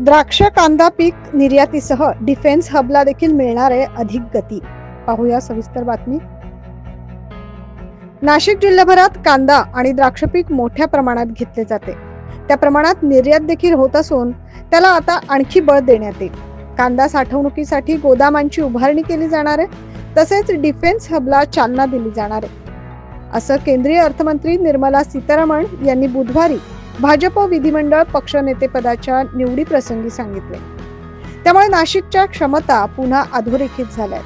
द्राक्ष कांदा पीक निर्यातीसह डिफेन्स हबला देखील मिळणार आहे अधिक गती। पाहूया सविस्तर बातमी। नाशिक जिल्ह्याभरात कांदा आणि द्राक्ष पीक मोठ्या प्रमाणात घेतले जाते। त्या प्रमाणात निर्यात देखील होत असून त्याला आता आणखी बळ देण्यात येईल। कांदा साठवणुकीसाठी गोदामांची उभारणी केली जाणार आहे, तसेच डिफेन्स हबला चालना दिली जाणार आहे, असं केंद्रीय अर्थमंत्री निर्मला सीतारामन यांनी बुधवारी भाजप विधिमंडळ पक्षनेतेपदाच्या निवडी प्रसंगी सांगितले। त्यामुळे नाशिकच्या क्षमता पुन्हा अधोरेखित झाल्या।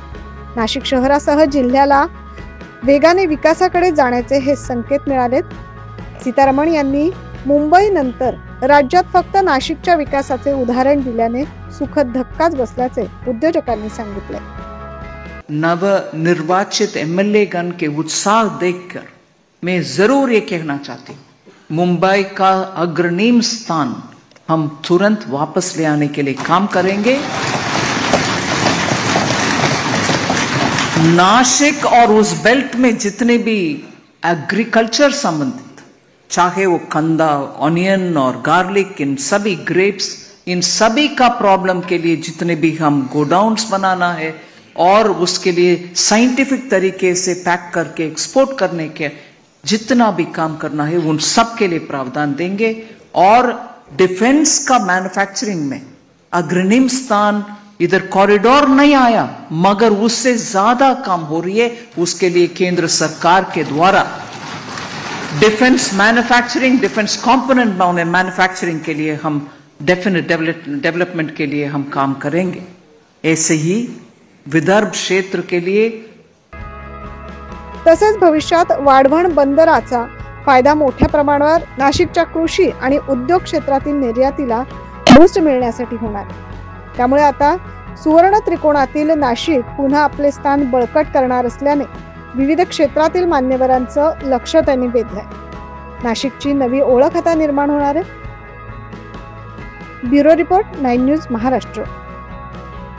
नाशिक शहरासह जिल्ह्याला वेगाने विकासाकडे जाण्याचे हे संकेत मिळालेत। सीतारामन यांनी मुंबई नंतर राज्यात फक्त नाशिकच्या विकासाचे उदाहरण दिल्याने सुखद धक्काच बसल्याचे उद्योजकांनी सांगितले। नवनिर्वाचित एमएलए गण के उत्साह देखकर मैं जरूर ये कहना चाहती हूँ, मुंबई का अग्रणी स्थान हम तुरंत वापस ले आने के लिए काम करेंगे। नासिक और उस बेल्ट में जितने भी एग्रीकल्चर संबंधित, चाहे वो कंदा, ऑनियन और गार्लिक, इन सभी ग्रेप्स, इन सभी का प्रॉब्लम के लिए जितने भी हम गोडाउन्स बनाना है और उसके लिए साइंटिफिक तरीके से पैक करके एक्सपोर्ट करने के जितना भी काम करना है उन सब के लिए प्रावधान देंगे। और डिफेंस का मैन्युफैक्चरिंग में अग्रणी स्थान, इधर कॉरिडोर नहीं आया मगर उससे ज्यादा काम हो रही है, उसके लिए केंद्र सरकार के द्वारा defence manufacturing, defence component manufacturing के लिए हम डेफिनेट डेवलपमेंट के लिए हम काम करेंगे। ऐसे ही विदर्भ क्षेत्र के लिए तसेच भविष्यात वाढवण बंदराचा फायदा मोठ्या प्रमाणावर नाशिकच्या कृषी आणि उद्योग क्षेत्रातील निर्यातीला बूस्ट मिळण्यासाठी होणार। त्यामुळे आता सुवर्ण त्रिकोणातील नाशिक पुन्हा आपले स्थान बळकट करणार असल्याने विविध क्षेत्रातील मान्यवरांचं लक्ष त्यांनी वेधलंय। नाशिकची नवी ओळख आता निर्माण होणार आहे। Bureau report 9 news Maharashtra.